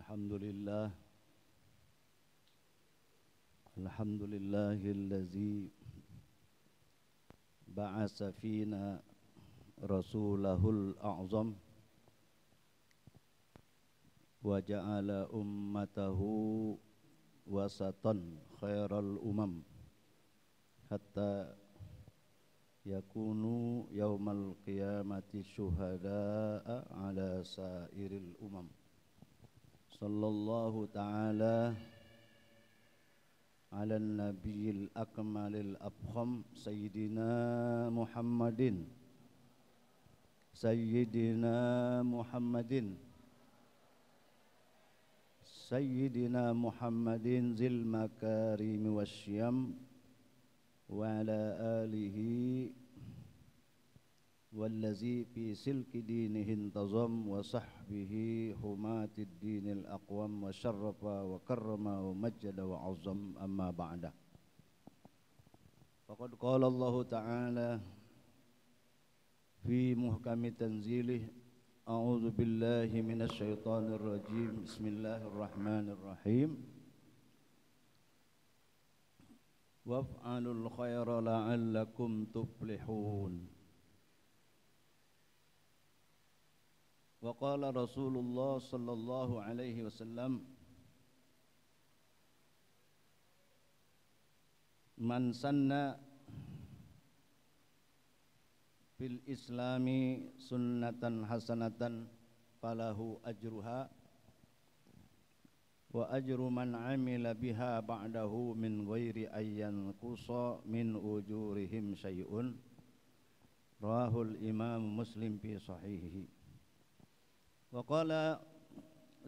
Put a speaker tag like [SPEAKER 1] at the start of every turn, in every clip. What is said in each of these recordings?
[SPEAKER 1] Alhamdulillah Alhamdulillahillazi ba'asa fina rasulahul a'zam wa ja'ala ummatahu wasatan khairal umam hatta yakunu yaumal qiyamati syuhada'a ala sairil umam. Sallallahu ta'ala ala nabiyil akmalil abkham Sayyidina Muhammadin Sayyidina Muhammadin zil makarimi wasyam wa ala alihi wallazi fi silki dinihi intazam wa sahbihi humatid dinil aqwam wa syarrafa wa karrama wa majjada wa azam amma ba'da. Faqad qala Allah ta'ala fi muhkami tanzilih a'udzu billahi minasy syaithanir rajim bismillahirrahmanirrahim waf'alul khaira la'allakum tuflihun. Wa qala Rasulullah sallallahu alaihi wasallam man sanna fil islami sunnatan hasanatan falahu ajruha wa ajru man amila biha ba'dahu min ghairi ayyan qusa min ujurihim syai'un. Rahul Imam Muslim fi sahihihi. Wa qala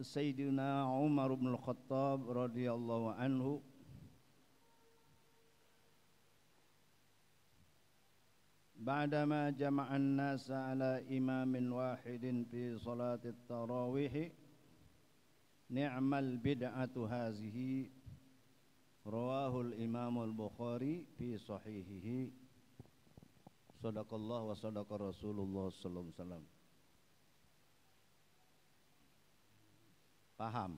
[SPEAKER 1] Sayyidina Umar bin Al-Khattab radhiyallahu anhu ba'dama jama'a an-nasa ala imamin wahidin fi salati at-tarawih ni'mal bid'atu hazihi. Rawahul Imam Al-Bukhari fi sahihihi. Sadaqallah wa sadaqa Rasulullah sallallahu alaihi wasallam. Paham?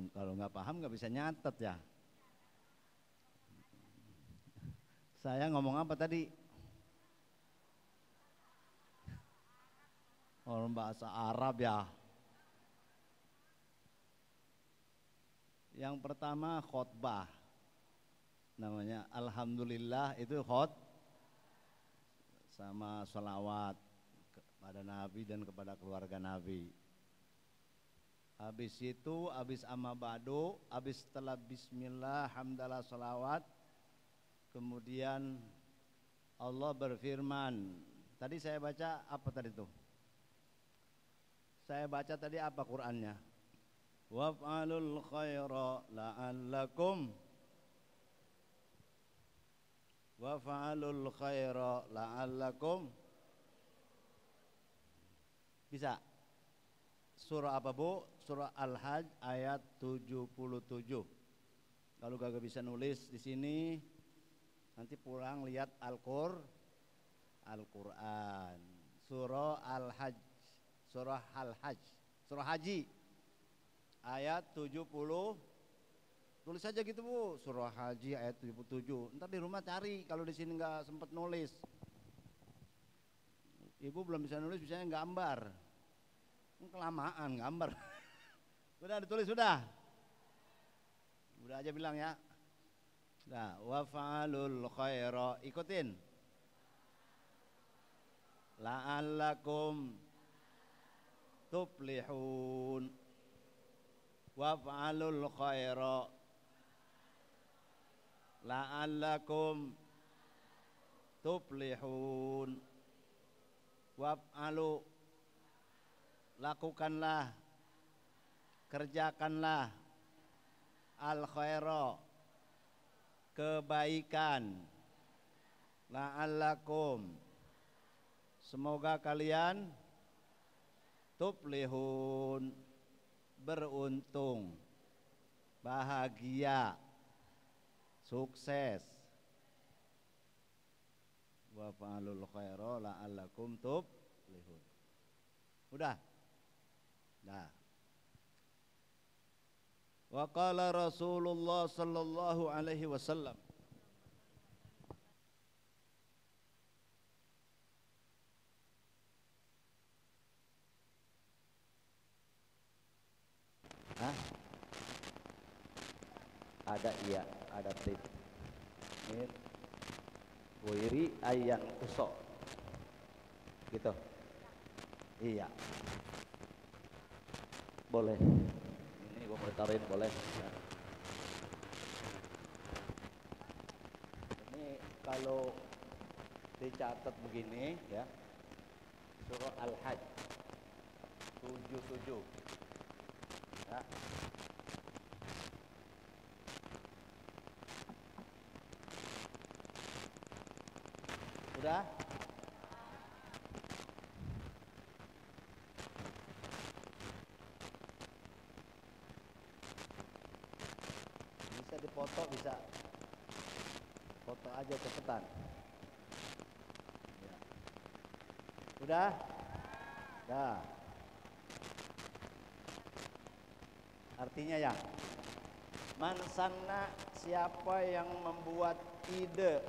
[SPEAKER 1] Kalau nggak paham nggak bisa nyatet ya. Saya ngomong apa tadi? Orang bahasa Arab ya. Yang pertama khotbah. Namanya alhamdulillah, itu sama sholawat kepada Nabi dan kepada keluarga Nabi. Habis itu habis amma ba'du, habis setelah bismillah hamdalah sholawat, kemudian Allah berfirman. Tadi saya baca apa tadi tuh? Saya baca tadi apa Qur'annya? Waf'alul khaira la'allakum wa fa'alul khaira la'allakum. Bisa? Surah apa Bu? Surah Al-Hajj ayat 77. Kalau gak bisa nulis di sini, nanti pulang lihat Al-Qur'an. Surah Al-Hajj, Surah Al-Hajj, Surah Haji ayat 70. Tulis saja gitu Bu, Surah Haji ayat 77. Ntar di rumah cari, kalau di sini nggak sempat nulis. Ibu belum bisa nulis, bisanya gambar. Kelamaan gambar. Sudah ditulis sudah. Udah aja bilang ya. Nah, wa fa'alul khaira, ikutin. La'allakum tuflihun. Wa fa'alul khaira la'allakum tuflihun. Waf'alu, lakukanlah, kerjakanlah, al khaira, kebaikan, la'allakum, semoga kalian tuflihun, beruntung, bahagia, sukses. wa fa'alul khaira la'allakum tuflihun. Udah. Nah. Wa qala Rasulullah sallallahu alaihi wasallam. Hah? Ada iya, ada tip. Min wiri ayang usok. Gitu. Iya. Boleh. Ini gua mau taruhin boleh. Ini kalau dicatat begini ya. Surah Al-Hajj 77. Ya. Udah? Bisa dipoto, bisa foto aja cepetan. Ya. Udah? Dah. Artinya ya, man sanna, siapa yang membuat ide.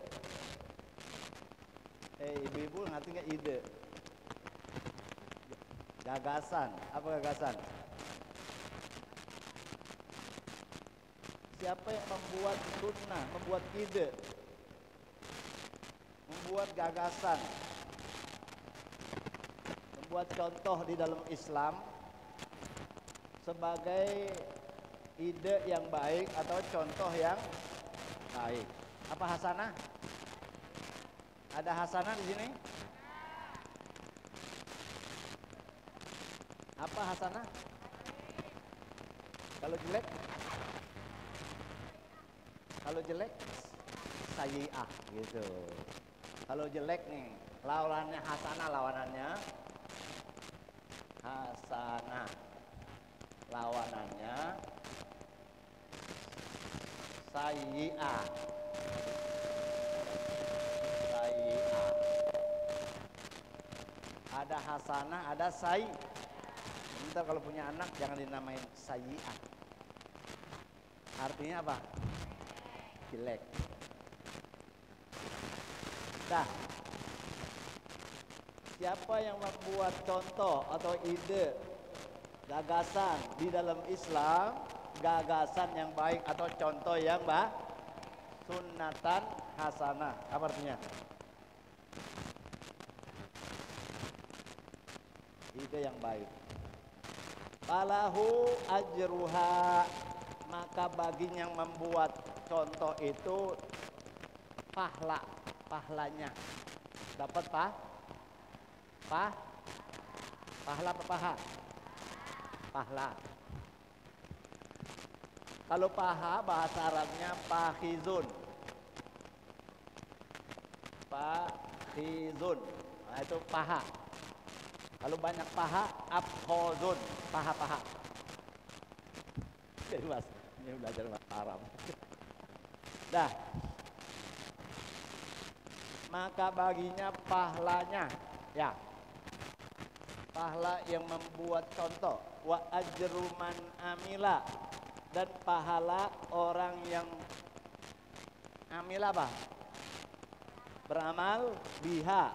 [SPEAKER 1] Ibu-ibu ngerti nggak ide? Gagasan, apa gagasan? Siapa yang membuat sunnah, membuat ide, membuat gagasan, membuat contoh di dalam Islam sebagai ide yang baik atau contoh yang baik. Apa hasanah? Ada hasanah di sini? Apa hasanah? Kalau jelek? Kalau jelek sayyi'ah gitu. Kalau jelek nih, lawanannya hasanah, lawanannya hasanah. Lawanannya sayyi'ah. Sayyi'ah. Ada hasanah, ada sayyi'ah. Ntar kalau punya anak jangan dinamain sayyi'ah. Artinya apa? Jelek. Dah. Siapa yang membuat contoh atau ide, gagasan di dalam Islam, gagasan yang baik atau contoh yang baik, sunnatan hasanah. Apa artinya? Ide yang baik. Falahu ajruha, maka baginya yang membuat contoh itu pahlanya. Dapat pahla apa paha? Pahla. Kalau paha bahasa Arabnya pahizun. Pahizun. Nah, itu paha. Kalau banyak paha, abkhozun, paha-paha. Jadi mas, ini belajar bahasa Arab. Dah. Maka baginya pahlanya, ya. Pahala yang membuat contoh. Wa ajru man amila, dan pahala orang yang amila apa? Beramal biha,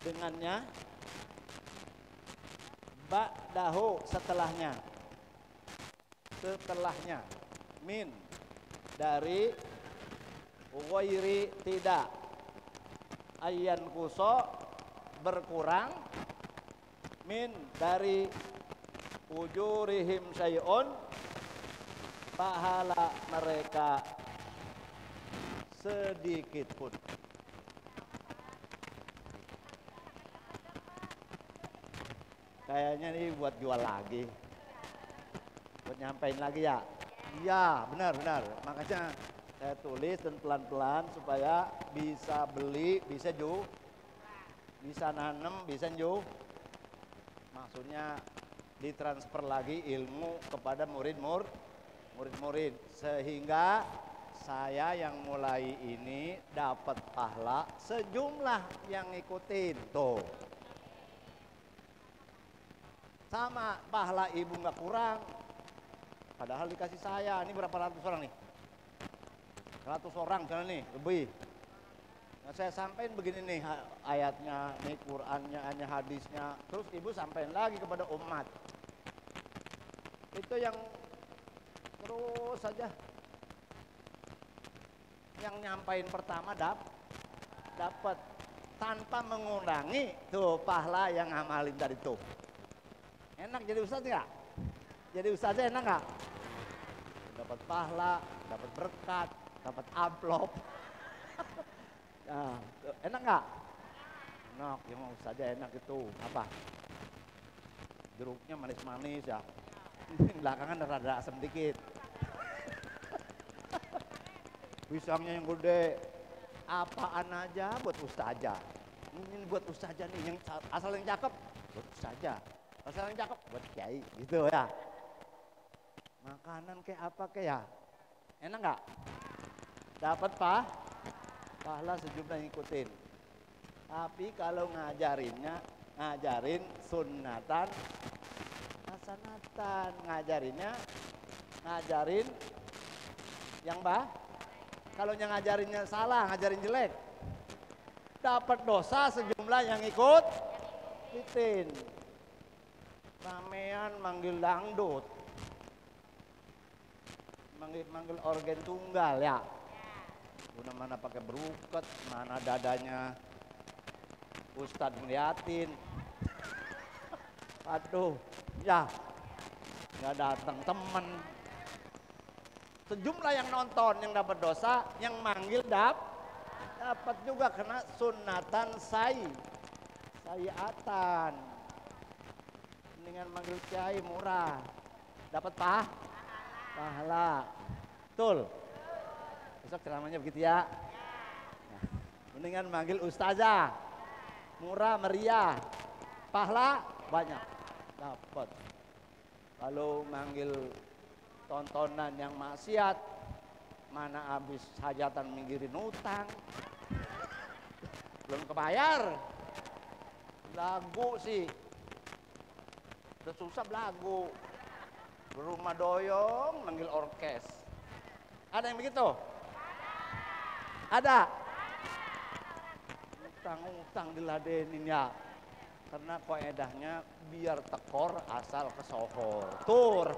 [SPEAKER 1] dengannya, ba'dahu, setelahnya, min, dari, ghairi, tidak, ayyan kuso, berkurang, min, dari, ujurihim syai'un, pahala mereka sedikit pun. Kayaknya ini buat jual lagi, buat nyampein lagi ya. Iya, benar. Makanya saya tulis dan pelan-pelan supaya bisa beli, bisa nanem, bisa maksudnya ditransfer lagi ilmu kepada murid-murid, sehingga saya yang mulai ini dapat pahala sejumlah yang ngikutin tuh. Sama pahala ibu nggak kurang. Padahal dikasih saya, ini berapa ratus orang nih? 100 orang misalnya nih, lebih. Nah, saya sampaikan begini nih ayatnya, nih Qur'annya, hadisnya. Terus ibu sampaikan lagi kepada umat. Itu yang terus saja. Yang nyampain pertama dapat tanpa mengurangi tuh pahala yang ngamalin tadi tuh. Enak jadi ustadz nggak? Jadi ustadznya enak nggak? Dapat pahala, dapat berkat, dapat amplop. Nah, enak nggak? Enak, ya mau ustadznya enak itu. Apa? Jeruknya manis-manis ya. Belakangan rada asam dikit. Pisangnya yang gede. Apaan aja buat ustazah. Ini buat ustazah nih, yang asal yang cakep buat ustazah. Asal yang cakep buat kiai, gitu ya. Makanan kayak apa kayak ya? Enak nggak? Dapat pahala sejumlah yang ngikutin. Tapi kalau ngajarin sunnatan hasanatan, ngajarin yang kalau yang ngajarinnya salah, ngajarin jelek, dapat dosa sejumlah yang ikutin. Ramean manggil dangdut, manggil organ tunggal ya. Mana pakai beruket, mana dadanya Ustadz ngeliatin. Aduh, ya nggak datang temen. Sejumlah yang nonton yang dapat dosa, yang manggil dapat juga kena sunatan sayiatan. Mendingan manggil kiai murah, dapat pahala. Betul. Besok ceramahnya begitu ya. Nah, mendingan manggil ustazah, murah meriah, pahala banyak, dapat. Kalau manggil tontonan yang maksiat, mana habis hajatan minggirin utang, belum kebayar. Lagu sih udah susah lagu. Berumah doyong manggil orkes. Ada yang begitu? Ada. Utang diladenin ya. Karena kaedahnya biar tekor asal kesohor. Tur.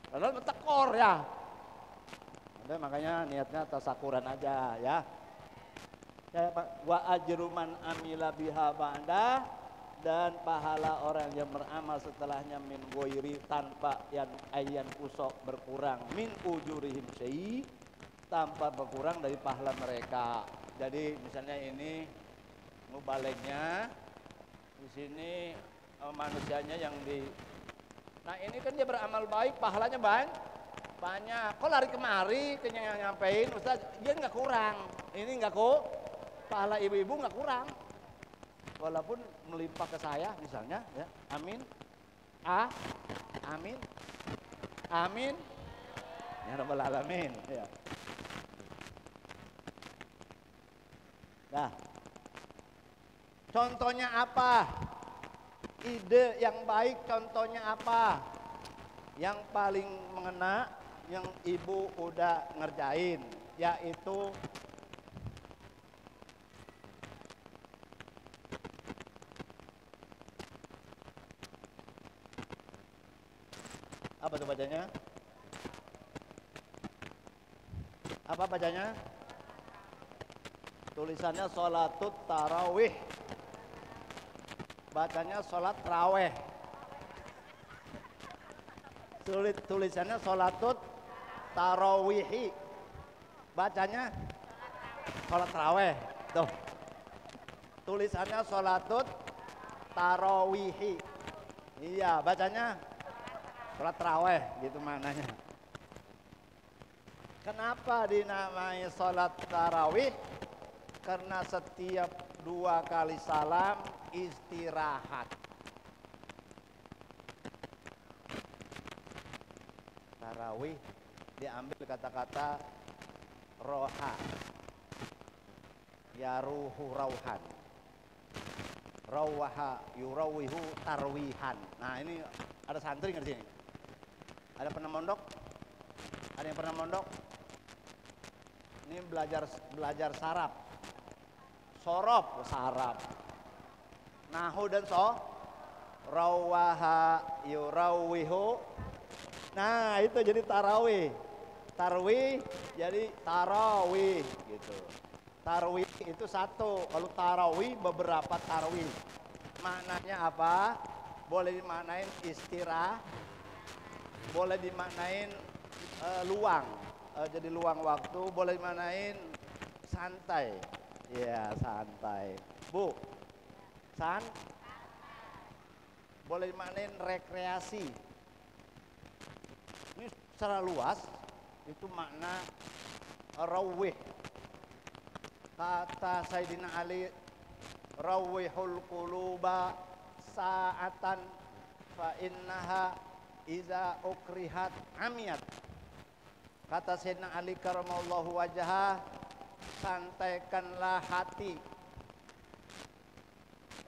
[SPEAKER 1] Padahal tekor ya. Ada makanya niatnya tasakuran aja ya. Wa ajruman amila biha ba'da, dan pahala orang yang beramal setelahnya min ghairi tanpa yang ayyan kusok berkurang min ujurihim syai, tanpa berkurang dari pahala mereka. Jadi misalnya ini mubalignya di sini manusianya yang nah ini kan dia beramal baik, pahalanya banyak. Kok lari kemari nyampein Ustaz, dia nggak kurang. Ini nggak kok pahala ibu-ibu nggak kurang. Walaupun melimpah ke saya misalnya ya. Amin. Amin. Ya rabbal alamin ya. Nah, contohnya apa? Ide yang baik contohnya apa? Yang paling mengena yang ibu udah ngerjain, yaitu apa tuh bacanya? Apa bacanya? Tulisannya sholatut tarawih. Bacanya sholat raweh. Tulisannya sholatut tarawihi. Bacanya sholat raweh. Tuh. Tulisannya sholatut tarawihi. Iya, bacanya sholat raweh gitu maknanya. Kenapa dinamai sholat tarawih? Karena setiap 2 kali salam istirahat. Tarawih diambil kata-kata roha, ya ruhu rauhan, rawaha yurawihu tarwihan. Nah ini ada santri nggak di sini? Ada pernah mondok? Ada yang pernah mondok? Ini belajar saraf, sorof, saraf, nahu dan rawaha yurawihu. Nah itu jadi tarawih, tarwih jadi tarawih gitu. Tarwih itu satu, kalau tarawih beberapa tarawih. Maknanya apa? Boleh dimaknain istirahat, boleh dimaknain luang, jadi luang waktu, boleh dimaknain santai. Ya santai. Bu, boleh dimaknain rekreasi. Ini secara luas itu makna rawih. Kata Sayyidina Ali, rawihul quluba sa'atan fa innaha iza ukrihat amiyat. Kata Sayyidina Ali karamallahu wajhah, santaikanlah hati.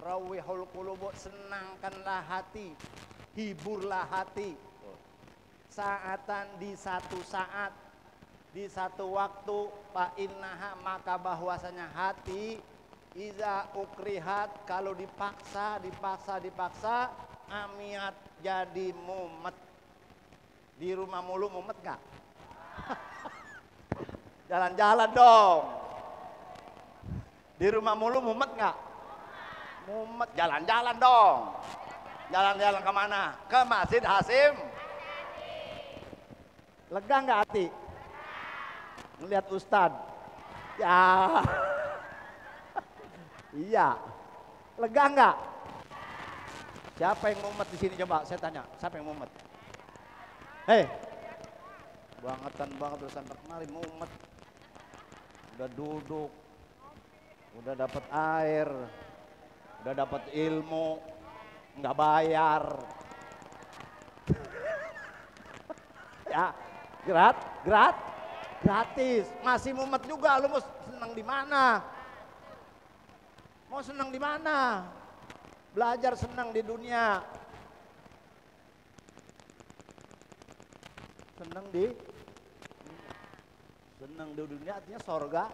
[SPEAKER 1] Rawihul qulubu, senangkanlah hati, hiburlah hati. Sa'atan, di satu saat, di satu waktu, fa innaha, maka bahwasanya hati, iza ukrihat, kalau dipaksa, amiyat, jadi mumet. Di rumah mulu mumet gak? Jalan-jalan dong. Di rumah mulu mumet gak? Mumet, jalan-jalan dong. Jalan-jalan kemana? Ke Masjid Hasim. Lega gak hati? Ngelihat Ustad, ya, iya, lega nggak? Siapa yang mumet di sini coba? Saya tanya, siapa yang mumet? Hei, bangetan banget udah sampai kemari mumet, udah duduk, udah dapat air, udah dapat ilmu, nggak bayar, ya, gratis, masih mumet juga. Lu mau senang di mana? Mau senang di mana? Belajar senang di dunia. Senang di dunia artinya sorga.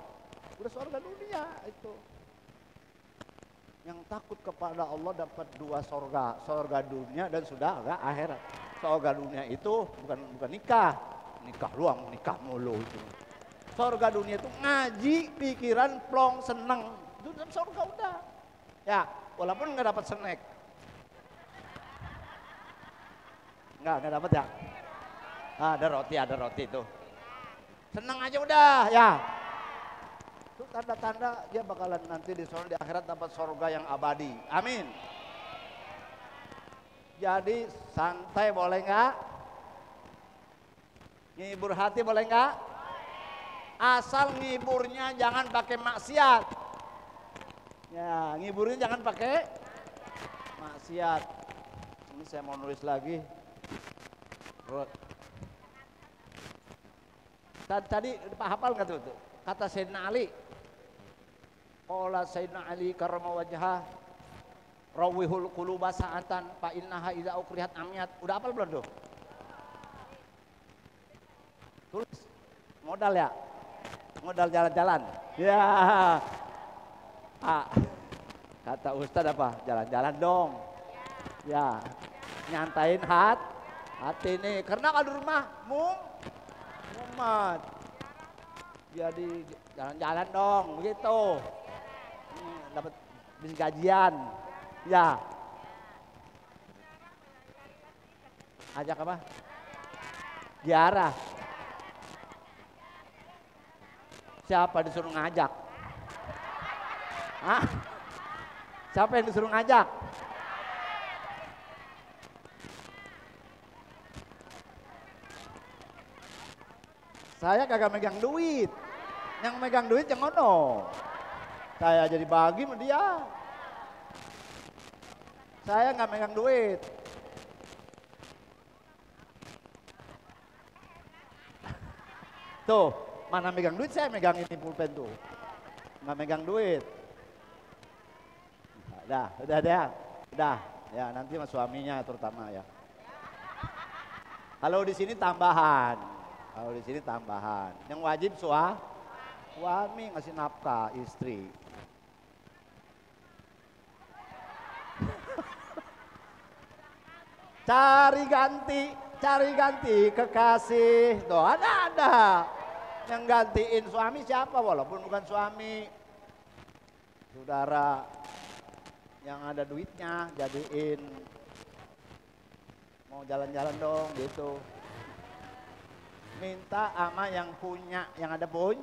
[SPEAKER 1] Udah sorga dunia itu. Yang takut kepada Allah dapat dua sorga, sorga dunia dan sudah agak akhirat. Sorga dunia itu bukan nikah luang, nikah mulu itu. Sorga dunia itu ngaji, pikiran plong, seneng. Itu dalam sorga udah. Ya, walaupun nggak dapat snack. Nggak dapat ya. Ada roti itu. Seneng aja udah, ya. Itu tanda-tanda dia bakalan nanti di sorga, di akhirat dapat sorga yang abadi. Amin. Jadi santai boleh nggak? Ngibur hati boleh nggak? Asal ngiburnya jangan pakai maksiat. Ya, ngiburnya jangan pakai maksiat. Ini saya mau nulis lagi. Tadi Pak hafal nggak tuh? Kata Sayyidina Ali. Qala Sayyidina Ali karramallahu wajhah, rawihul quluba sa'atan fa innaha idza ukrihat amiyat. Udah hafal belum tuh? Tulis. Modal ya? Modal jalan-jalan. Ya. Kata Ustadz apa? Jalan-jalan dong. Ya. Nyantain hati ini. Karena kalau di rumah mumet. Jadi jalan-jalan dong, begitu. Dapat bis gajian. Ya. Ajak apa? Ziarah. Siapa disuruh ngajak? Siapa yang disuruh ngajak? Saya kagak megang duit. Yang megang duit yang ngono. Saya jadi bagi sama dia. Saya nggak megang duit.
[SPEAKER 2] Tuh, mana megang duit, saya megang ini pulpen tuh. Nggak megang duit. Udah. Ya, nanti sama suaminya terutama ya. Kalau di sini tambahan. Yang wajib suami ngasih nafkah istri. Cari ganti kekasih. Tuh ada. Yang gantiin suami siapa walaupun bukan suami. Saudara yang ada duitnya jadiin mau jalan-jalan dong gitu. Minta ama yang punya, yang ada pun.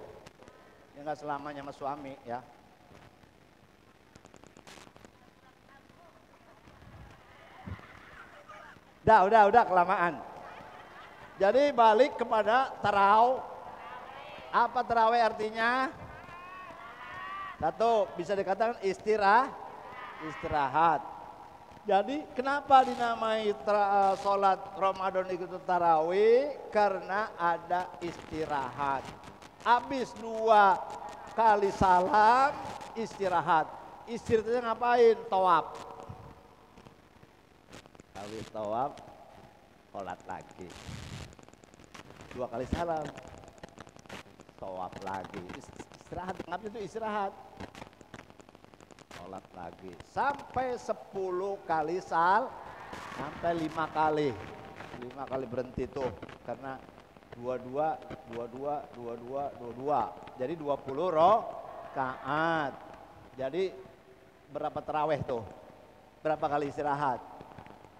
[SPEAKER 2] Yang gak selamanya sama suami ya. Udah kelamaan. Jadi balik kepada tarawih. Apa tarawih artinya? Satu, bisa dikatakan istirahat. Jadi kenapa dinamai sholat Ramadan itu tarawih? Karena ada istirahat. Habis 2 kali salam istirahat. Istirahatnya ngapain? Tawaf. Habis tawaf, sholat lagi. 2 kali salam, tawaf lagi. Istirahat, ngapain itu istirahat? Sholat lagi. Sampai 10 kali sampai 5 kali. 5 kali berhenti tuh. Karena 22. Jadi 20 rakaat. Jadi berapa tarawih tuh? Berapa kali istirahat?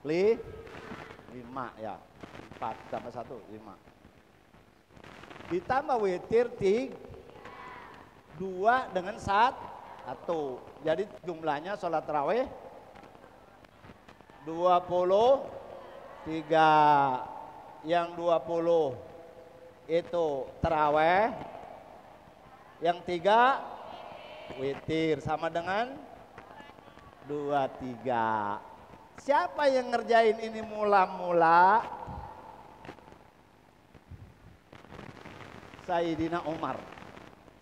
[SPEAKER 2] 5 ya. 4 tambah 1, 5. Ditambah witir 2 dengan 1. Jadi jumlahnya sholat tarawih 23. Yang 20 itu tarawih, yang 3 witir, sama dengan 23. Siapa yang ngerjain ini mula-mula? Sayyidina Umar.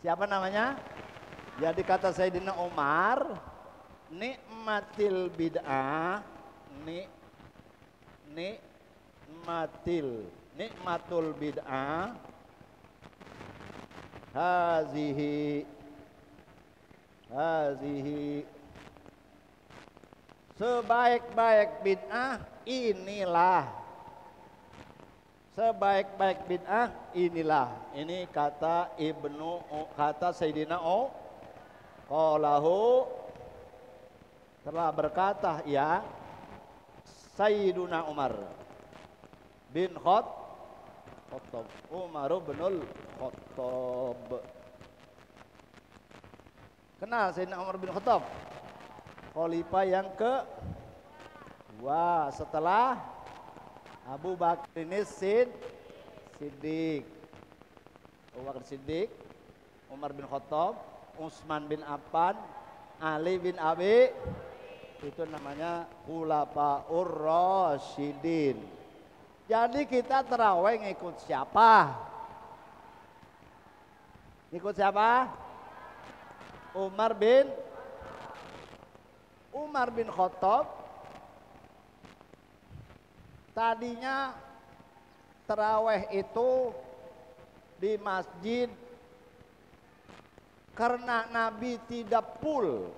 [SPEAKER 2] Siapa namanya? Jadi kata Sayyidina Umar, nikmatil bid'ah, nikmatul bid'ah, hazihi sebaik-baik bid'ah inilah. Sebaik-baik bid'ah inilah. Ini kata Sayyidina Qalahu, telah berkata ya Sayyiduna Umar bin Khattab, Umar bin Khattab. Kenal Sayyidina Umar bin Khattab? Khalifah yang kedua setelah Abu Bakar ini Siddiq. Abu Bakar Siddiq, Umar bin Khattab, Utsman bin Affan, Ali bin Abi, itu namanya Khulafaur Rasyidin. Jadi kita tarawih ngikut siapa? Ngikut siapa? Umar bin Khattab. Tadinya tarawih itu di masjid karena Nabi tidak full,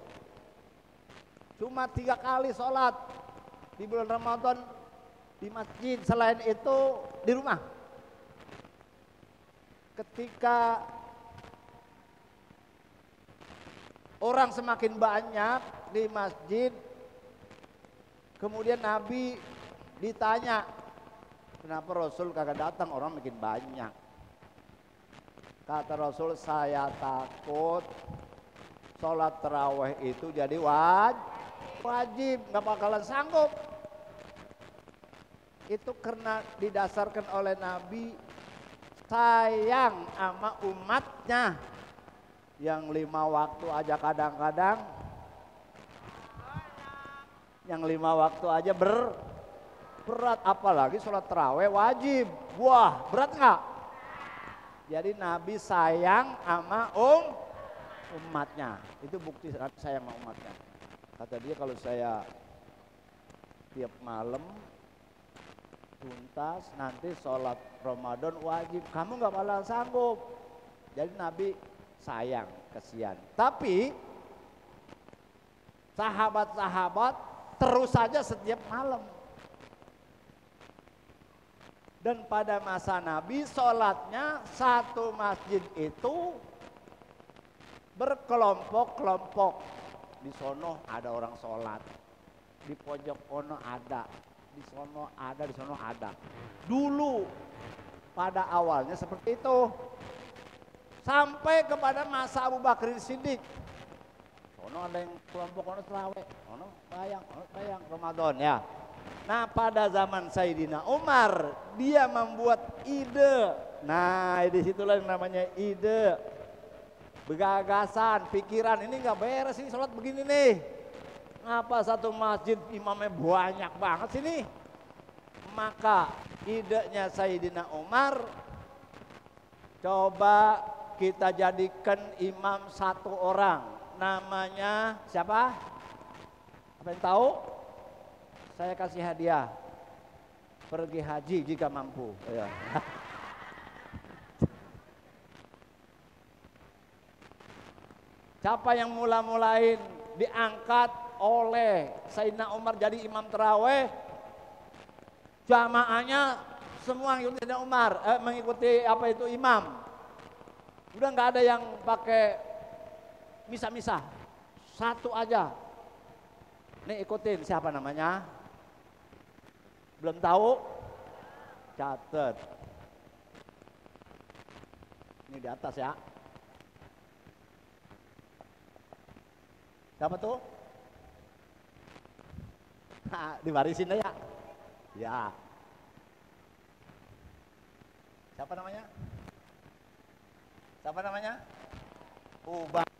[SPEAKER 2] cuma 3 kali sholat di bulan Ramadan di masjid, selain itu di rumah. Ketika orang semakin banyak di masjid, kemudian Nabi ditanya, kenapa Rasul kagak datang, orang makin banyak. Kata Rasul, saya takut sholat tarawih itu jadi wajib, nggak bakalan sanggup. Itu karena didasarkan oleh Nabi sayang sama umatnya yang 5 waktu aja kadang-kadang, yang 5 waktu aja berat, apalagi sholat tarawih wajib. Wah, berat nggak? Jadi Nabi sayang sama umatnya. Itu bukti Nabi sayang sama umatnya. Kata dia, kalau saya tiap malam tuntas, nanti sholat Ramadan wajib. Kamu nggak bakal sanggup. Jadi Nabi sayang, kesian. Tapi sahabat-sahabat terus saja setiap malam. Dan pada masa Nabi sholatnya satu masjid itu berkelompok-kelompok. Di sono ada orang sholat, di pojok kono ada, di sono ada, di sono ada. Dulu pada awalnya seperti itu. Sampai kepada masa Abu Bakar Siddiq. Sono ada yang kelompok kono terawih, kono bayang Ramadan ya. Nah, pada zaman Sayyidina Umar dia membuat ide. Nah, di situlah yang namanya ide. Begagasan, pikiran, ini nggak beres ini sholat begini nih. Ngapa satu masjid imamnya banyak banget sini? Maka idenya Sayyidina Umar, coba kita jadikan imam satu orang. Namanya siapa? Apa yang tahu? Saya kasih hadiah. Pergi haji jika mampu. Ya. Siapa yang mula-mulain diangkat oleh Sayyidina Umar jadi imam tarawih? Jamaahnya semua mengikuti Sayyidina Umar, mengikuti apa itu imam. Udah nggak ada yang pakai misah-misah, satu aja. Nih ikutin, siapa namanya? Belum tahu? Catat. Ini di atas ya. Siapa tuh? Nah, divarisin ya. Ya. Siapa namanya? Siapa namanya? Ubay.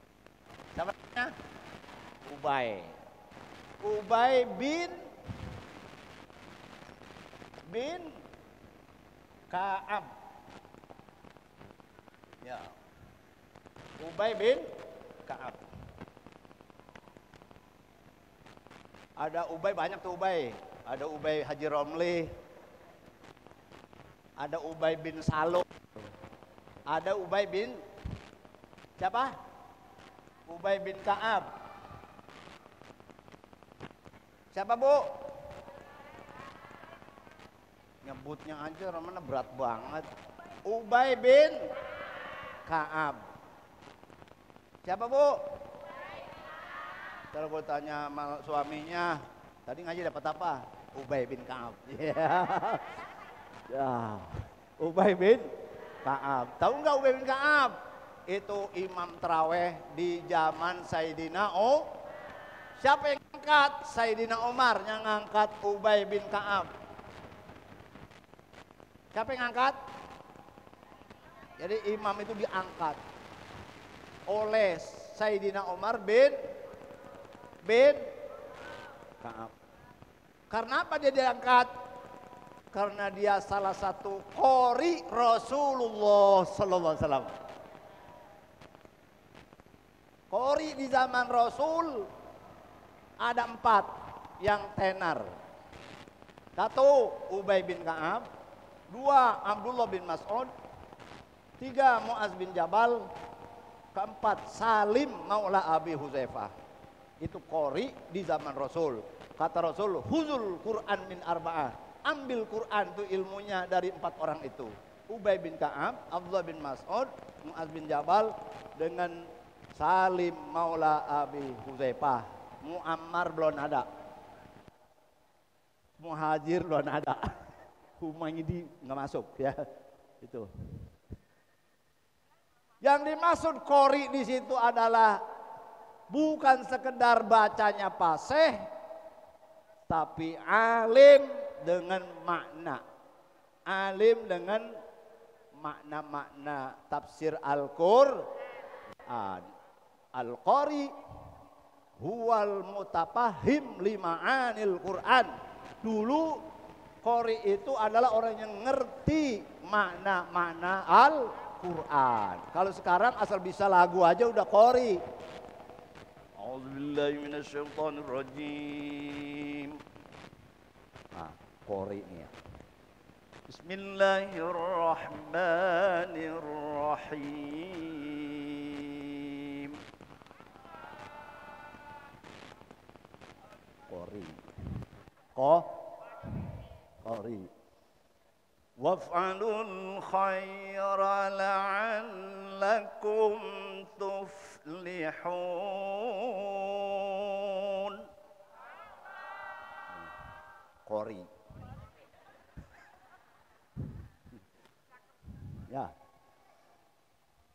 [SPEAKER 2] Siapa namanya? Ubay. Ubay bin Ka'ab. Ya. Ubay bin Ka'ab. Ada Ubay, banyak tuh Ubay. Ada Ubay Haji Romli. Ada Ubay bin Salul. Ada Ubay bin siapa? Ubay bin Ka'ab. Siapa Bu? Nyebutnya aja namanya berat banget. Ubay bin Ka'ab. Siapa Bu? Kalau gue tanya sama suaminya, tadi ngaji dapat apa? Ubay bin Ka'ab. Ya, Ubay bin Ka'ab. Tahu nggak Ubay bin Ka'ab? Itu imam taraweh di zaman Sayyidina Siapa yang ngangkat? Sayyidina Umar yang ngangkat Ubay bin Ka'ab. Siapa yang ngangkat? Jadi imam itu diangkat oleh Sayyidina Umar bin Ka'ab. Karena apa dia diangkat? Karena dia salah satu qori Rasulullah sallallahu alaihi wasallam. Qori di zaman Rasul ada 4 yang tenar. 1 Ubay bin Ka'ab, 2 Abdullah bin Mas'ud, 3 Mu'az bin Jabal, 4 Salim Maula Abi Huzaifah. Itu qori di zaman Rasul. Kata Rasul, huzul Quran min arba'ah. Ambil Quran itu ilmunya dari 4 orang itu. Ubay bin Ka'ab, Abdullah bin Mas'ud, Mu'az bin Jabal dengan Salim Maula Abi Huzaifah. Muammar belum ada. Muhajir belum ada. Humaydi nggak masuk ya. Itu. Yang dimaksud qori di situ adalah bukan sekedar bacanya fasih, tapi alim dengan makna. Alim dengan makna-makna tafsir Al-Qur'an. Al-Qari huwal mutafahim lima'anil Qur'an. Dulu qari itu adalah orang yang ngerti makna-makna Al-Qur'an. Quran. Kalau sekarang asal bisa lagu aja udah qori. A'udzubillahi minasyaitonirrajim. Nah, qori nih ya. Bismillahirrahmanirrahim. Qori. Qori. Waf'alul khaira la'allakum tuflihun. Qori. Ya.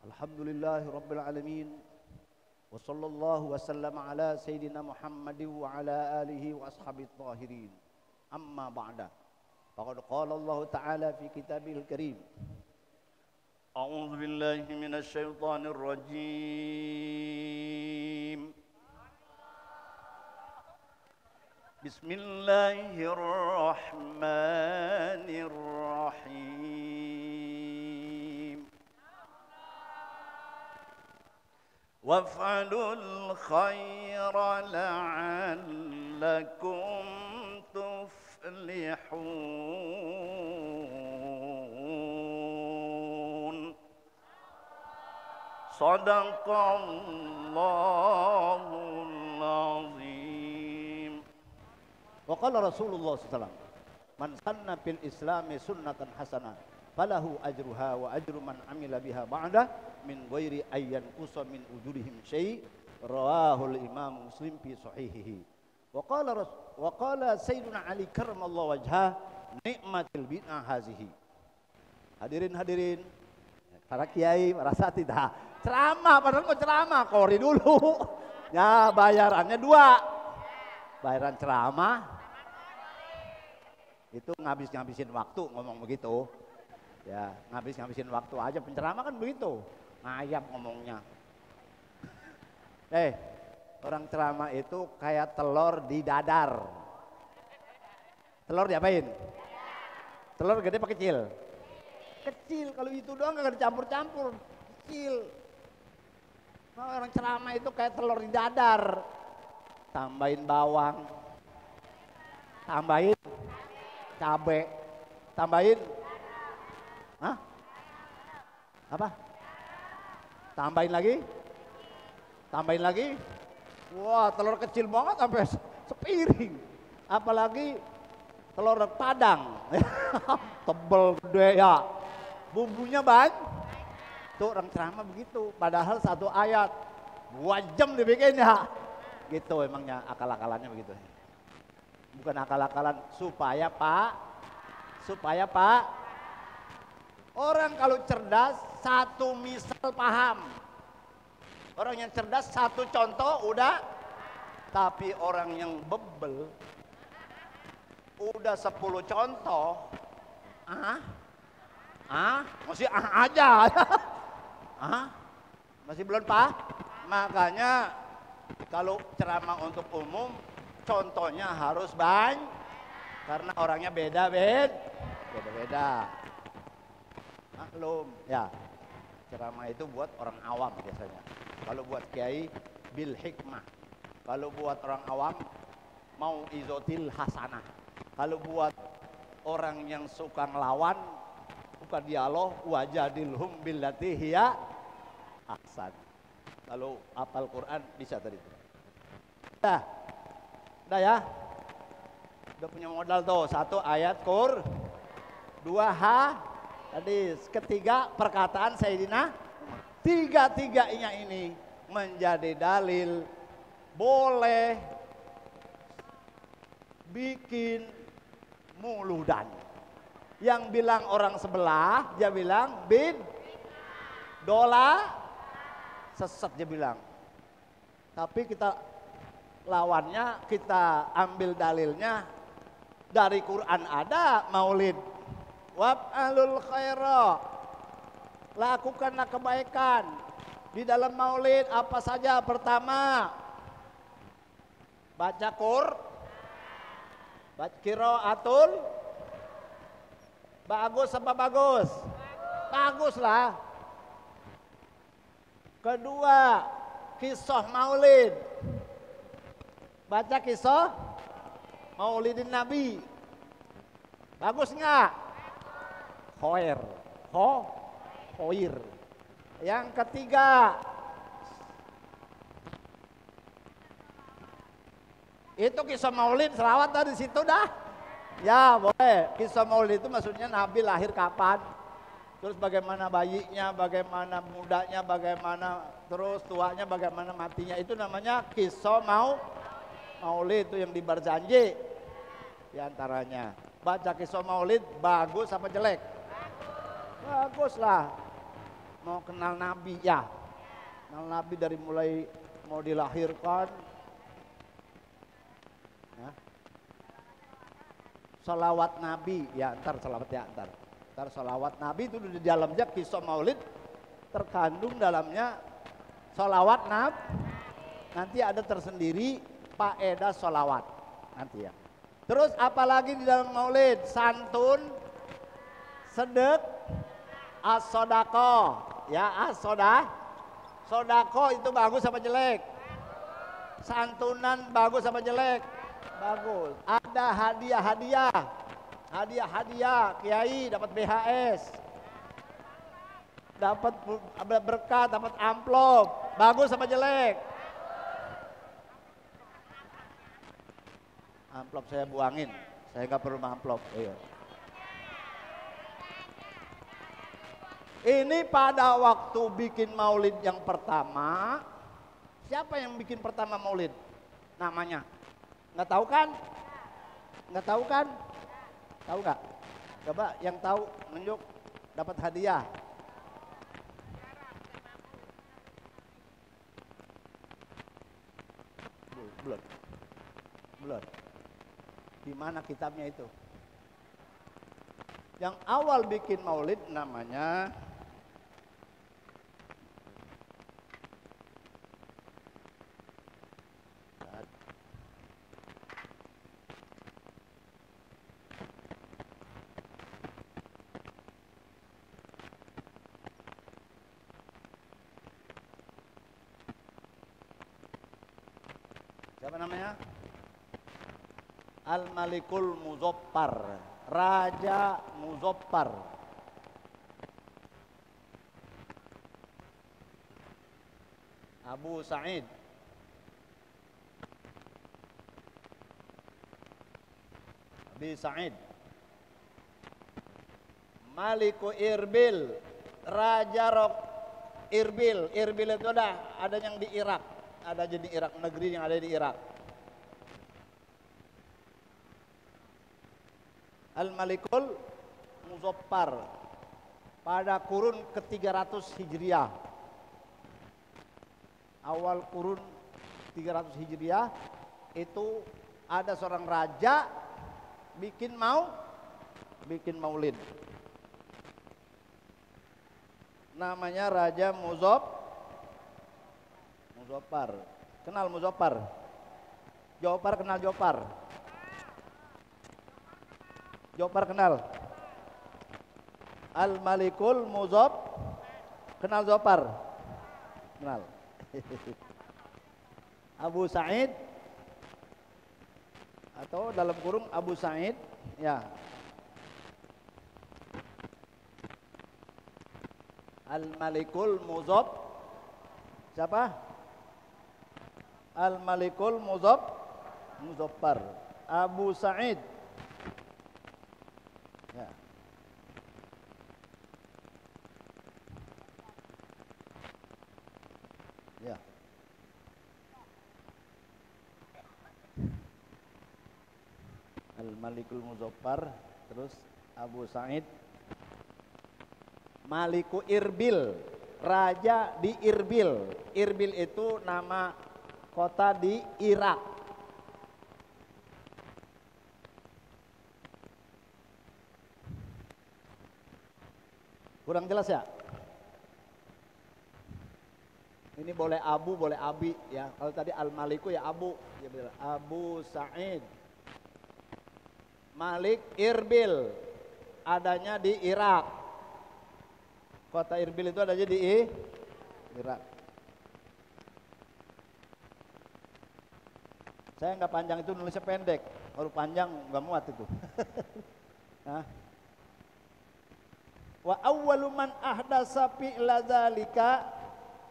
[SPEAKER 2] Alhamdulillahi rabbil alamin. Wa sallallahu wa sallama ala sayyidina Muhammadin wa ala alihi wa ashabihi tahirin. Amma ba'da. Faqad qala Allah Ta'ala fi kitabihil karim. A'udzu billahi minasy syaithanir rajim. Bismillahirrahmanirrahim. Waf'alul khaira la'allakum tuflihun. Sadaqallahul azim. Wa qala Rasulullah sallallahu alaihi wasallam, man sanna fil islami sunnatan hasanah falahu ajruha wa ajru man amila biha ba'da min ghairi ayyan qusa min ujurihim syai'. Rawahul Imam Muslim fi sahihihi. Wa qala Sayyiduna Ali karramallahu wajhah, nikmatil bid'ah hazihi. Hadirin para kiai merasa tidak ceramah, padahal mau ceramah qori dulu. Ya bayarannya 2. Bayaran ceramah itu ngabisin waktu ngomong begitu. Ya, ngabisin waktu aja, penceramah kan begitu. Ngayap ngomongnya. Orang ceramah itu kayak telur di dadar. Telur diapain? Telur gede apa kecil? Kecil, kalau itu doang gak dicampur-campur. Kecil. Nah, orang ceramah itu kayak telur di dadar. Tambahin bawang. Tambahin cabe, tambahin, apa? Tambahin lagi, wah telur kecil banget sampai sepiring, apalagi telur Padang, tebel gede ya, bumbunya banyak, tuh orang ceramah begitu, padahal 1 ayat, 2 jam dibikin ya, gitu emangnya akal-akalannya begitu. Bukan akal-akalan, supaya Pak orang kalau cerdas 1 misal paham, orang yang cerdas 1 contoh udah, tapi orang yang bebel udah 10 contoh masih aja masih belum Pak. Makanya kalau ceramah untuk umum contohnya harus banyak karena orangnya beda-beda. Maklum ya, ceramah itu buat orang awam biasanya. Kalau buat kiai bil hikmah, kalau buat orang awam mau izotil hasanah, kalau buat orang yang suka ngelawan bukan dialog, wajadilhum billati hiya ahsan. Kalau hafal Quran bisa tadi. Udah ya, udah punya modal tuh, 1 ayat Qur, 2 hadis, ketiga perkataan Sayyidina. Tiga-tiganya ini menjadi dalil boleh bikin muludan. Yang bilang orang sebelah, dia bilang dola sesat, dia bilang. Tapi kita lawannya, kita ambil dalilnya dari Quran, ada maulid. Waf'alul khaira, lakukanlah kebaikan. Di dalam maulid apa saja? Pertama, baca baca qiraatul. Bagus apa bagus? Bagus lah. Kedua, kisah maulid. Baca kisah maulidin Nabi. Bagus nggak? Khoir. Khoir. Yang ketiga, itu kisah maulid, selawat dari situ dah. Ya boleh, kisah maulid itu maksudnya Nabi lahir kapan, terus bagaimana bayinya, bagaimana mudanya, bagaimana terus tuanya, bagaimana matinya. Itu namanya kisah maulid, itu yang di Barzanji diantaranya. Baca kisah maulid bagus apa jelek? Bagus lah. Mau kenal Nabi ya, kenal Nabi dari mulai mau dilahirkan, ya. Salawat Nabi ya, ntar salawat Nabi itu di dalamnya kisah maulid, terkandung dalamnya salawat Nabi. Nanti ada tersendiri faedah salawat nanti ya. Terus apalagi di dalam maulid? Santun, sedek, as-sodako. Ya, sodako itu bagus apa jelek? Santunan bagus apa jelek? Bagus. Ada hadiah, kiai dapat BHS, dapat berkat, dapat amplop. Bagus apa jelek? Amplop saya buangin, saya nggak perlu amplop. Ayo. Ini pada waktu bikin maulid yang pertama, siapa yang bikin pertama maulid? Namanya? Nggak tahu kan? Nggak tahu kan? Tahu nggak? Coba yang tahu nunjuk, dapat hadiah. Belum. Di mana kitabnya itu? Yang awal bikin maulid namanya siapa namanya? Al-Malikul Muzaffar, Raja Muzaffar. Abu Sa'id. Abi Sa'id. Maliku Irbil, Raja Irbil. Irbil itu ada yang di Irak, ada di Irak, negeri yang ada di Irak. Al-Malikul Muzaffar pada kurun ke-300 Hijriah. Awal kurun 300 Hijriah itu ada seorang raja bikin maulid. Namanya Raja Muzaffar. Kenal Muzaffar? Jopar kenal Jopar? Jopar kenal? Al-Malikul Muzaffar kenal Jopar? Kenal. Abu Sa'id atau dalam kurung Abu Sa'id ya. Al-Malikul Muzaffar siapa? Al-Malikul Muzaffar Abu Sa'id ya. Ya. Al-Malikul Muzaffar, terus Abu Sa'id. Maliku Irbil, raja di Irbil. Irbil itu nama kota di Irak. Kurang jelas ya? Ini boleh Abu, boleh Abi ya. Kalau tadi Al-Maliku ya Abu, ya betul. Abu Sa'id. Malik Irbil, adanya di Irak. Kota Irbil itu adanya di Irak. Saya nggak panjang itu, nulisnya pendek. Kalau panjang nggak muat itu. Nah. Wa awwalu man ahdasa fi'la dzalika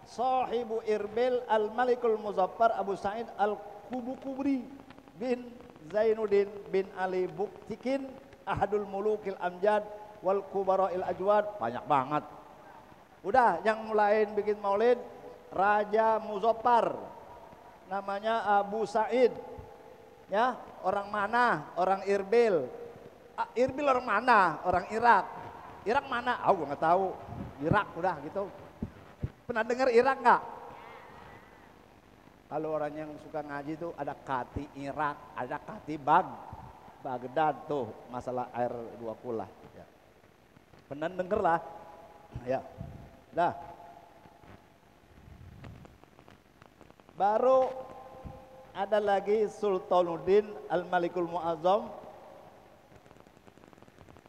[SPEAKER 2] sahibu Irbil al-Malikul Muzaffar Abu Sa'id al-Kubukubri bin Zainuddin bin Ali Buktikin ahadul mulukil amjad wal kubara'il ajwad. Banyak banget. Udah, yang mulai bikin maulid Raja Muzaffar, namanya Abu Sa'id. Ya, orang mana? Orang Irbil. Irbil orang mana? Orang Irak. Irak mana? Gue nggak tahu. Irak udah gitu. Pernah dengar Irak nggak? Kalau orang yang suka ngaji tuh ada kati Irak, ada kati Baghdad tuh masalah air dua kulah. Ya. Pernah denger lah. Ya, dah. Baru ada lagi Sultanuddin Al-Malikul Mu'azzam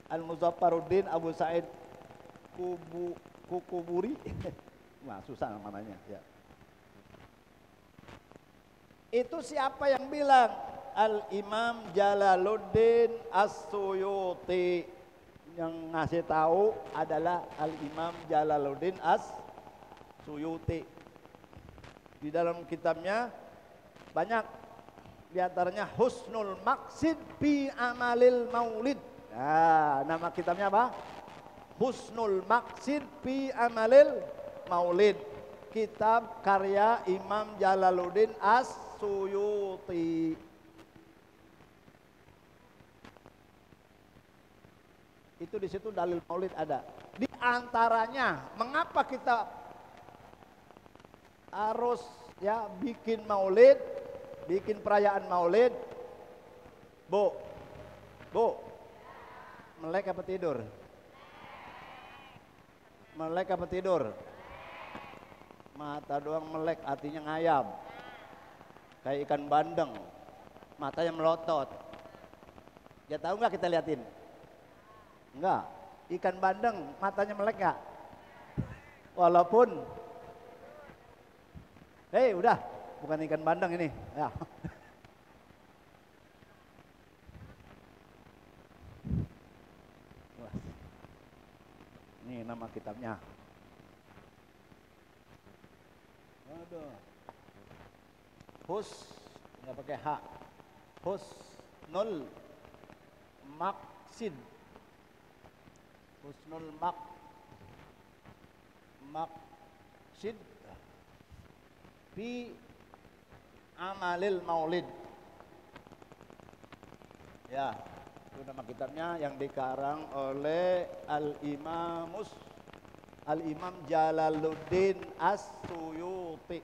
[SPEAKER 2] Al-Muzaffaruddin Abu Sa'id Kukuburi. Wah, susah namanya ya. Itu siapa yang bilang? Al-Imam Jalaluddin As-Suyuti. Yang ngasih tahu adalah Al-Imam Jalaluddin As-Suyuti. Di dalam kitabnya banyak, diantaranya Husnul Maqsid fi Amalil Maulid. Nah, nama kitabnya apa? Husnul Maqsid fi Amalil Maulid. Kitab karya Imam Jalaluddin As-Suyuti. Itu di situ dalil Maulid ada. Di antaranya, mengapa kita harus ya bikin Maulid, bikin perayaan Maulid? Bu, melek apa tidur? Melek apa tidur? Mata doang melek, hatinya ngayam. Kayak ikan bandeng, matanya melotot. Ya tahu nggak kita liatin? Enggak, ikan bandeng matanya melek nggak? Walaupun, hei udah, bukan ikan bandeng ini. Ya. Ini nama kitabnya. Aduh. Nggak pakai H. Husnul Maqsid. Husnul Maqsid fi Amalil Maulid. Ya, itu nama kitabnya yang dikarang oleh Al-Imam Jalaluddin As-Suyuti.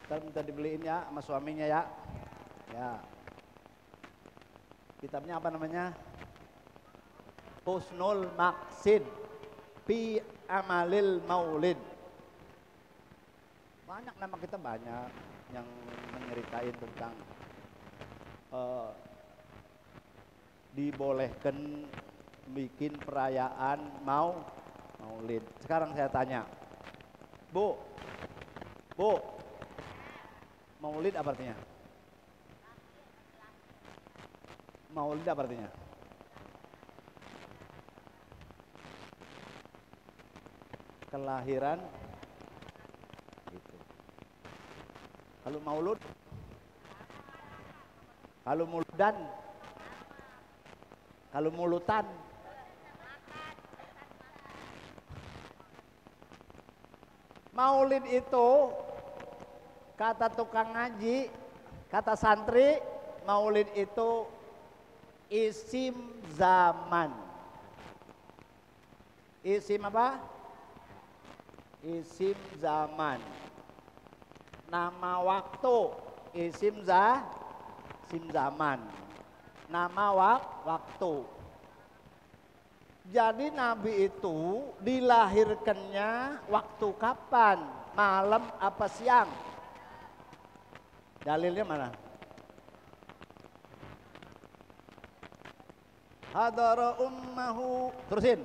[SPEAKER 2] Ntar minta dibeliin ya sama suaminya ya. Ya. Kitabnya apa namanya? Husnul Maqsid fi Amalil Maulid. Banyak nama kita, banyak yang menyeritain tentang dibolehkan bikin perayaan Maulid. Sekarang saya tanya, Bu, Maulid apa artinya? Maulid apa artinya? Kelahiran gitu. Kalau maulud, kalau muludan, kalau mulutan, Maulid itu kata tukang ngaji, kata santri, Maulid itu isim zaman. Isim apa? Isim zaman. Nama waktu, isim zaman. Nama waktu. Jadi Nabi itu dilahirkannya waktu kapan? Malam apa siang? Dalilnya mana? Hadara ummahu. Terusin.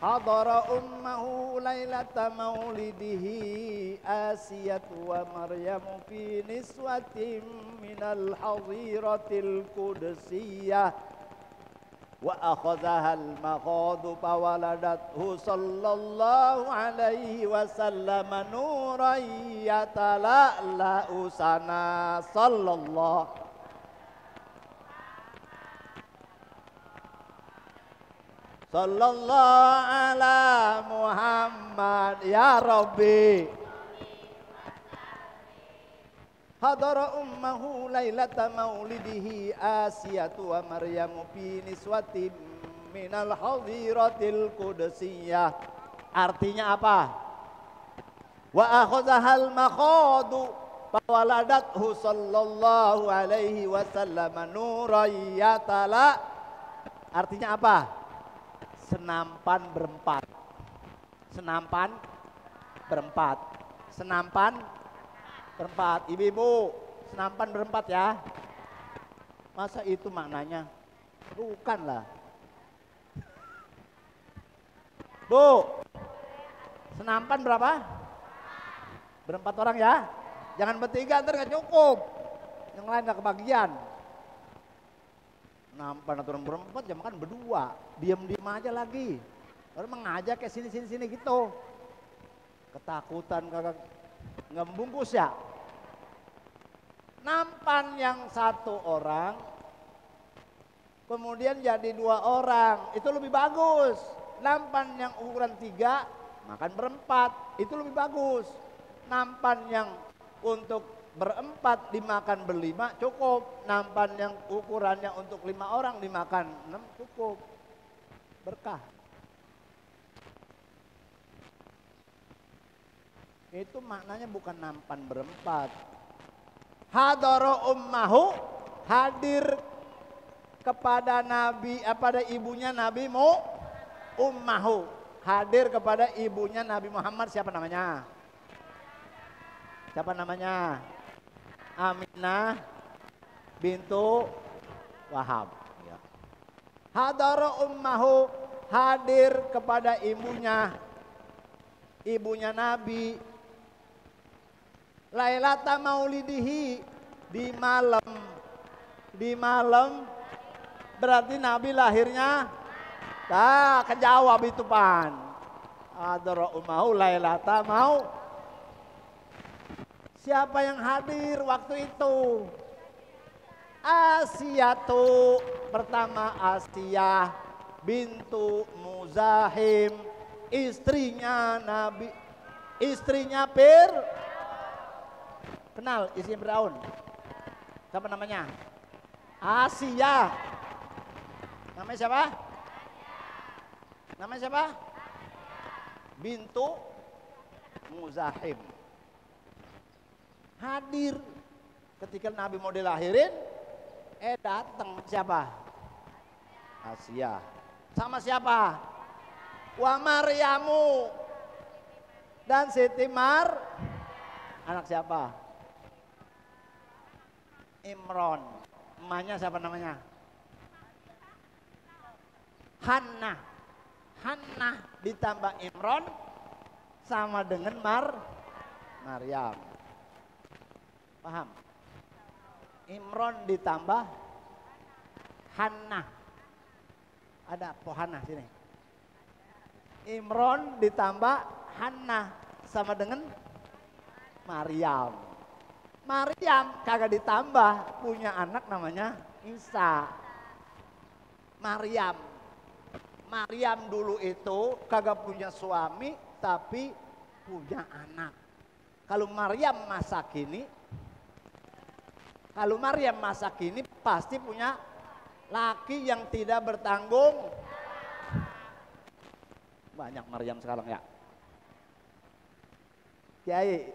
[SPEAKER 2] Hadara ummahu lailata maulidihi Asiyatu wa Maryamu fi niswatin minal hadiratil qudsiyah wa akhadhahal makhadu fawaladathu sallallahu alaihi wasallam nuran yatala'la'u sana sallallahu ala Muhammad ya Rabbi. Hadara ummahu lailata maulidihi Asiyatu wa Maryamu fi niswatin minal hadiratil qudsiyah. Artinya apa? Wa akhazahal makhadu fawaladathu sallallahu alaihi wasallam nuran yatala. Artinya apa? Senampan berempat. Senampan berempat. Senampan berempat. Ibu-ibu, senampan berempat ya. Masa itu maknanya? Bukanlah. Bu, senampan berapa? Berempat orang ya. Jangan bertiga, ntar gak cukup. Yang lain gak kebagian. Senampan aturan berempat, ya makan berdua. Diam-diam aja lagi. Orang mengajak kayak sini gitu. Ketakutan kagak ngebungkus ya. Nampan yang satu orang, kemudian jadi 2 orang, itu lebih bagus. Nampan yang ukuran 3, makan berempat, itu lebih bagus. Nampan yang untuk berempat dimakan berlima cukup. Nampan yang ukurannya untuk 5 orang dimakan 6 cukup. Berkah. Itu maknanya bukan nampan berempat. Hadara ummahu, hadir kepada Nabi, pada ibunya Nabi ummahu, hadir kepada ibunya Nabi Muhammad. Siapa namanya? Siapa namanya? Aminah bintu Wahab. Ya. Hadara ummahu, hadir kepada ibunya Nabi. Lailata maulidihi, di malam berarti Nabi lahirnya. Kejawab itu pan. Hadara ummahu lailata mau. Siapa yang hadir waktu itu? Asiyatu, pertama Asiyah bintu Muzahim, istrinya Nabi, istrinya kenal istrinya Firaun. Siapa namanya? Asiyah. Namanya siapa? Namanya siapa? Bintu Muzahim. Hadir ketika Nabi mau dilahirin, datang siapa? Asiyah. Sama siapa? Wa Maryamu dan Siti anak siapa? Imron. Emaknya siapa namanya? Hannah. Hannah ditambah Imron sama dengan Maryam. Paham? Imron ditambah Hannah. Ada Hannah sini. Imron ditambah Hannah sama dengan Maryam. Maryam kagak ditambah, punya anak namanya Isa. Maryam dulu itu kagak punya suami tapi punya anak. Kalau Maryam masa kini pasti punya laki yang tidak bertanggung. Banyak Maryam sekarang ya. Kiai,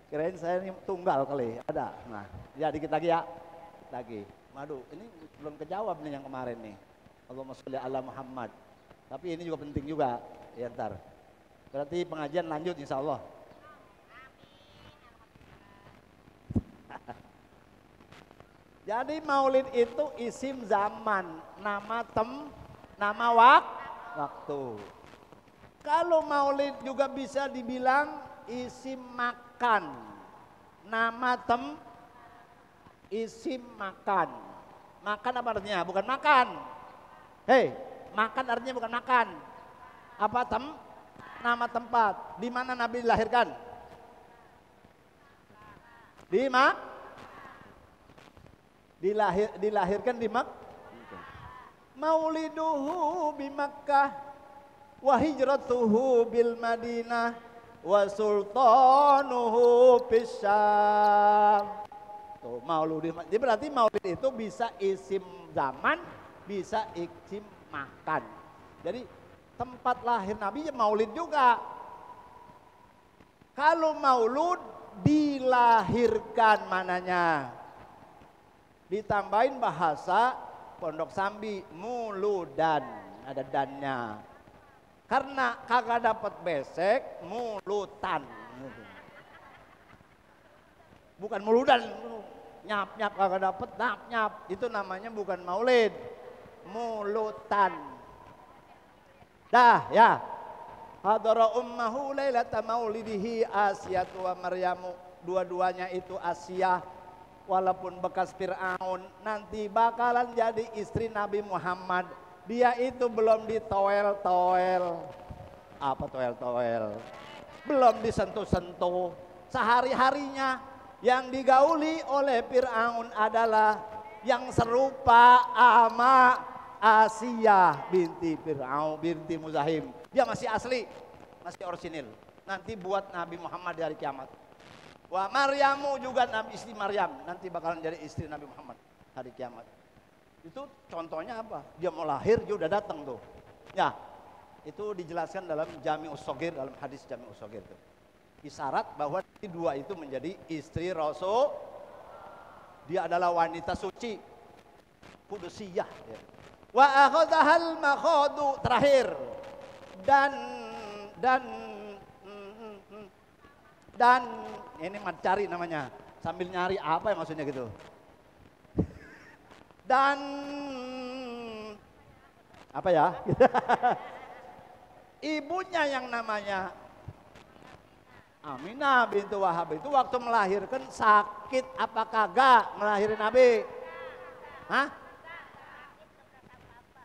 [SPEAKER 2] kirain saya ini tunggal kali, ada. Nah, ya dikit lagi ya. Lagi. Waduh, ini belum kejawab nih yang kemarin nih. Allahumma sholli ala Muhammad. Tapi ini juga penting juga. Ya ntar. Berarti pengajian lanjut insya Allah. Jadi maulid itu isim zaman, nama waktu. Kalau maulid juga bisa dibilang isim makan. Nama isim makan. Makan apa artinya? Bukan makan. Hei, makan artinya bukan makan. Apa nama tempat. Di mana Nabi dilahirkan? Dilahirkan di Mauliduhu bi Makkah wa hijratuhu bil Madinah wa sultanuhu bis Syam. Tuh, maulud. Jadi berarti maulid itu bisa isim zaman, bisa isim makan. Jadi tempat lahir Nabi ya maulid juga. Kalau maulud dilahirkan mananya. Ditambahin bahasa Pondok Sambi muludan, ada dannya. Karena kagak dapat besek, mulutan. Bukan muludan, nyap-nyap kagak dapat, nyap-nyap. Itu namanya bukan maulid, mulutan. Dah ya. Hadara ummahu lailata maulidihi Asiyatu wa Maryamu. Dua-duanya itu Asiyah. Walaupun bekas Fir'aun, nanti bakalan jadi istri Nabi Muhammad. Dia itu belum ditoel-toel. Apa toel-toel? Belum disentuh-sentuh. Sehari-harinya yang digauli oleh Fir'aun adalah yang serupa ama Asiyah binti Fir'aun, binti Muzahim. Dia masih asli, masih orisinil. Nanti buat Nabi Muhammad di hari kiamat. Wa Maryamu juga Nabi istri Maryam, nanti bakalan jadi istri Nabi Muhammad hari kiamat. Itu contohnya apa? Dia mau lahir, dia udah datang tuh. Ya, itu dijelaskan dalam Jami'us Shaghir, dalam hadis Jami'us Shaghir itu. Isyarat bahwa dua itu menjadi istri Rasul. Dia adalah wanita suci, kudusiyah. Ya. Wa akhadhal makhadu, terakhir. Dan ini mencari namanya, sambil nyari apa ya maksudnya gitu. Dan apa ya? Ibunya yang namanya Aminah bintu Wahab itu waktu melahirkan sakit apa kagak melahirin Nabi? Hah?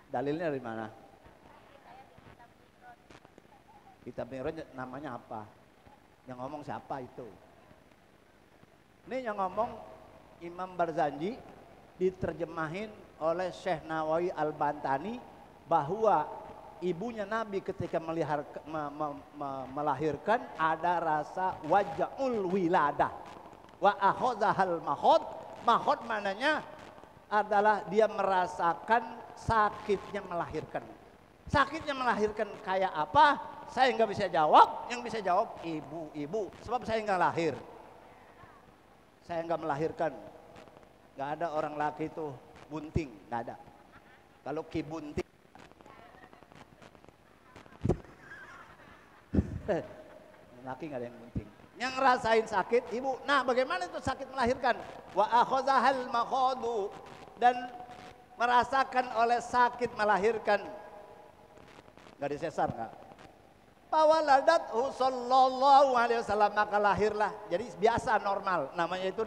[SPEAKER 2] Dalilnya dari mana? Kitab Mi'raj namanya apa? Yang ngomong siapa itu? Ini yang ngomong Imam Barzanji, diterjemahin oleh Syekh Nawawi Al-Bantani bahwa ibunya Nabi ketika melahirkan ada rasa waja'ul wiladah. Wa akhadhal mahod. Mahod mananya adalah dia merasakan sakitnya melahirkan. Sakitnya melahirkan kayak apa? Saya nggak bisa jawab, yang bisa jawab ibu-ibu. Sebab saya nggak lahir, saya nggak melahirkan. Nggak ada orang laki itu bunting, nggak ada. Kalau ki bunting, laki nggak ada yang bunting. Yang ngerasain sakit ibu. Nah, bagaimana itu sakit melahirkan? Wa akhadhal makhadu, dan merasakan oleh sakit melahirkan. Nggak disesar nggak? Fawaladathu sallallahu alaihi wasallam, maka lahirlah. Jadi biasa normal, namanya itu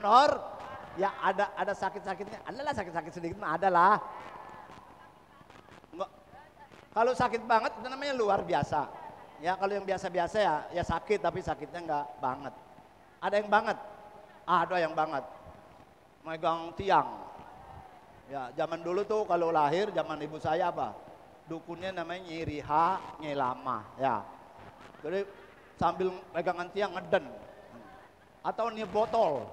[SPEAKER 2] ya ada sakit-sakitnya. Adalah sakit-sakit sedikit mah adalah. Enggak. Kalau sakit banget itu namanya luar biasa. Ya kalau yang biasa-biasa ya sakit tapi sakitnya enggak banget. Ada yang banget. Ada yang banget. Megang tiang. Ya zaman dulu tuh kalau lahir zaman ibu saya apa? Dukunnya namanya Nyi Riha, Nyi Lama, ya. Jadi sambil pegangan tiang ngeden, atau nih botol,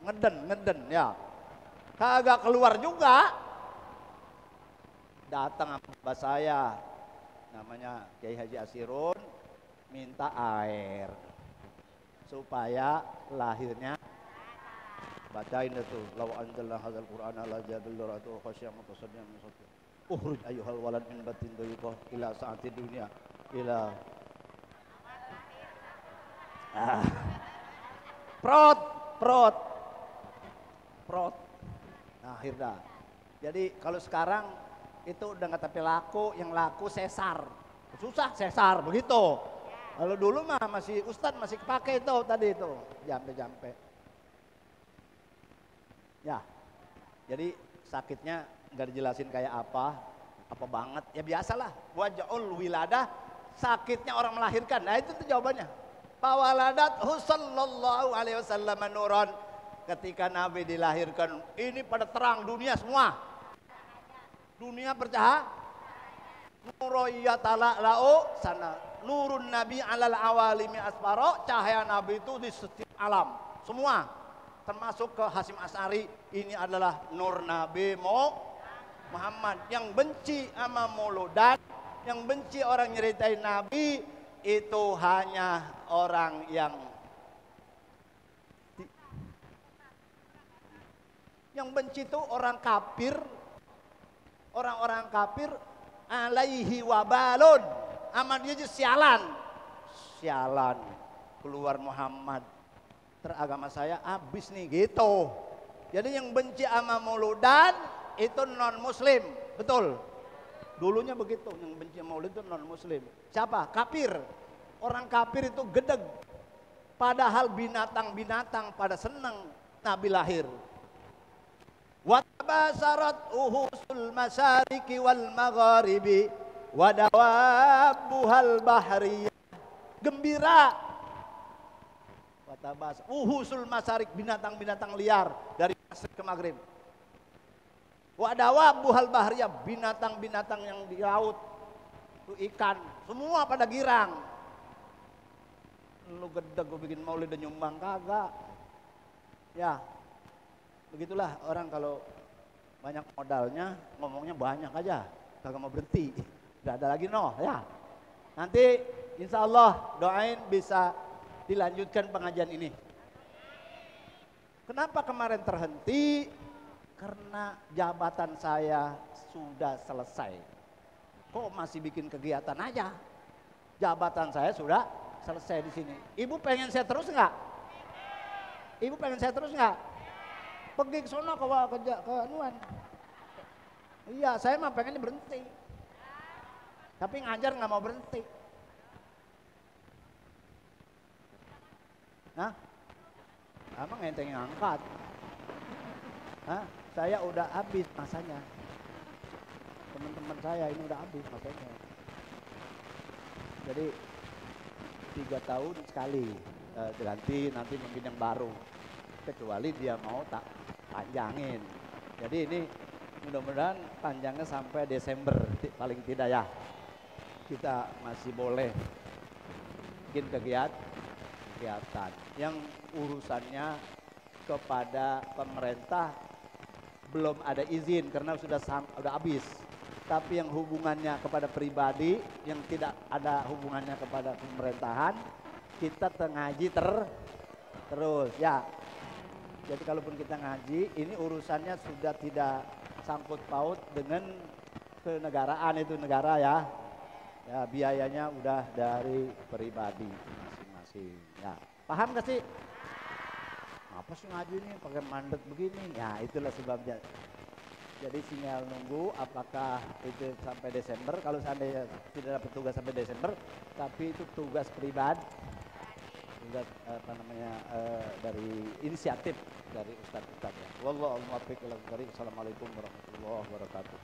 [SPEAKER 2] ngeden, ya. Kagak keluar juga. Datang abah saya, namanya Kiai Haji Asirun, minta air supaya lahirnya. Bacain itu, law anzalna hadzal qur'ana ala jabal ra'atu khasyam mutasaddian min sawti. Ukhruj ayyuhal walad min batin dayyiqah ila sa'ati dunya ila prot. Nah, akhirnya. Jadi kalau sekarang itu udah nggak tapi laku, yang laku sesar. susah sesar begitu. Kalau dulu mah masih Ustadz masih kepake itu tadi itu jampe-jampe. Ya, jadi sakitnya nggak dijelasin kayak apa banget. Ya biasalah, waja'ul wiladah, sakitnya orang melahirkan. Nah itu tuh jawabannya. Fawaladat sallallahu alaihi wasallam nuran. Ketika Nabi dilahirkan, ini pada terang dunia semua. Dunia bercahaya. Nuroya tala lau sana. Nurun Nabi alal awalimi asfaro. Cahaya Nabi itu di setiap alam. Semua. Termasuk ke Hasim As'ari. Ini adalah nur Nabi Muhammad. Yang benci sama Mauludan, yang benci orang nyeritain Nabi, itu hanya orang yang benci itu orang kafir, orang-orang kafir alaihi wabalun, aman dia aja sialan, keluar Muhammad, teragama saya habis nih gitu. Jadi yang benci sama Mauludan itu non muslim, betul. Dulunya begitu, yang benci Maulid itu non muslim. Siapa? Kafir. Orang kafir itu gedeg. Padahal binatang-binatang pada senang Nabi lahir. Wa tabasarat uhusul masyariki wal magharibi wa dawabuhal bahriyah. Gembira. Wa tabas uhusul masyarik, binatang-binatang liar dari masjid ke maghrib. Wa dawabuhal bahriyah, binatang-binatang yang di laut, ikan, semua pada girang. Lu gedeg gue bikin maulid dan nyumbang kagak. Ya, begitulah orang kalau banyak modalnya, ngomongnya banyak aja, kagak mau berhenti. Gak ada lagi ya. Nanti insya Allah doain bisa dilanjutkan pengajian ini. Kenapa kemarin terhenti? Karena jabatan saya sudah selesai. Kok masih bikin kegiatan aja? Jabatan saya sudah selesai di sini. Ibu pengen saya terus nggak? Ibu pengen saya terus nggak? Pergi ke sono ke anuan. Iya, saya mah pengen berhenti. Tapi ngajar nggak mau berhenti. Hah? Emang enteng yang angkat? Hah? Saya udah habis masanya. Teman-teman saya ini udah habis masanya. Jadi 3 tahun sekali ganti, nanti mungkin yang baru. Kecuali dia mau tak panjangin. Jadi ini mudah-mudahan panjangnya sampai Desember paling tidak ya. Kita masih boleh bikin kegiatan yang urusannya kepada pemerintah belum ada izin karena sudah habis. Tapi yang hubungannya kepada pribadi, yang tidak ada hubungannya kepada pemerintahan, kita ngaji terus ya. Jadi kalaupun kita ngaji, ini urusannya sudah tidak sangkut paut dengan kenegaraan, itu negara ya. Ya biayanya udah dari pribadi masing-masing. Ya paham gak sih? Apa sih ngaji ini pakai mandat begini? Ya itulah sebabnya. Jadi tinggal nunggu apakah itu sampai Desember. Kalau seandainya tidak dapat tugas sampai Desember, tapi itu tugas pribadi, tugas dari inisiatif dari Ustadz ya. Wallahu a'lam bishawab. Assalamualaikum warahmatullahi wabarakatuh.